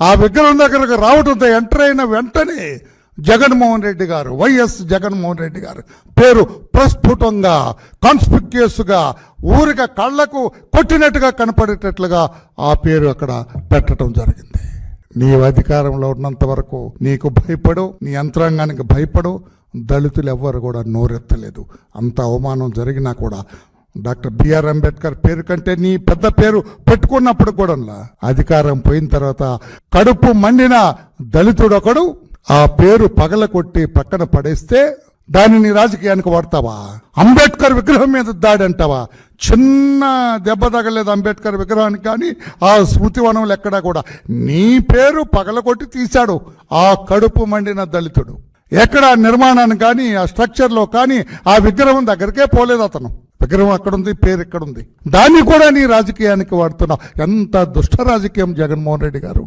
ఆ విగ్రహం దగ్గరకు రావడంతో ఎంటర్ అయిన వెంటనే జగన్మోహన్ రెడ్డి గారు, వైఎస్ జగన్మోహన్ రెడ్డి గారు పేరు ప్రస్ఫుటంగా, కాన్స్పిక్యూస్గా, ఊరిక కళ్ళకు కొట్టినట్టుగా కనపడేటట్లుగా ఆ పేరు అక్కడ పెట్టడం జరిగింది. నీవు అధికారంలో ఉన్నంత వరకు నీకు భయపడు, నీ యంత్రాంగానికి భయపడు. దళితులు ఎవ్వరు కూడా నోరెత్తలేదు. అంత అవమానం జరిగినా కూడా డాక్టర్ బిఆర్ అంబేద్కర్ పేరు కంటే నీ పెద్ద పేరు పెట్టుకున్నప్పుడు కూడా అధికారం పోయిన తర్వాత కడుపు మండిన దళితుడు ఒకడు ఆ పేరు పగలకొట్టి పక్కన పడేస్తే దానిని రాజకీయానికి వాడతావా? అంబేద్కర్ విగ్రహం మీద దాడి అంటావా? చిన్న దెబ్బ తగలేదు అంబేద్కర్ విగ్రహానికి, కానీ ఆ స్మృతివనంలో ఎక్కడా కూడా నీ పేరు పగలకొట్టి తీశాడు ఆ కడుపు మండిన దళితుడు. ఎక్కడ నిర్మాణాన్ని కానీ, ఆ స్ట్రక్చర్లో కానీ ఆ విగ్రహం దగ్గరికే పోలేదు అతను. విగ్రహం అక్కడుంది, పేరు ఇక్కడుంది. దాన్ని కూడా నీ రాజకీయానికి వాడుతున్నావు. ఎంత దుష్ట రాజకీయం జగన్మోహన్ రెడ్డి గారు.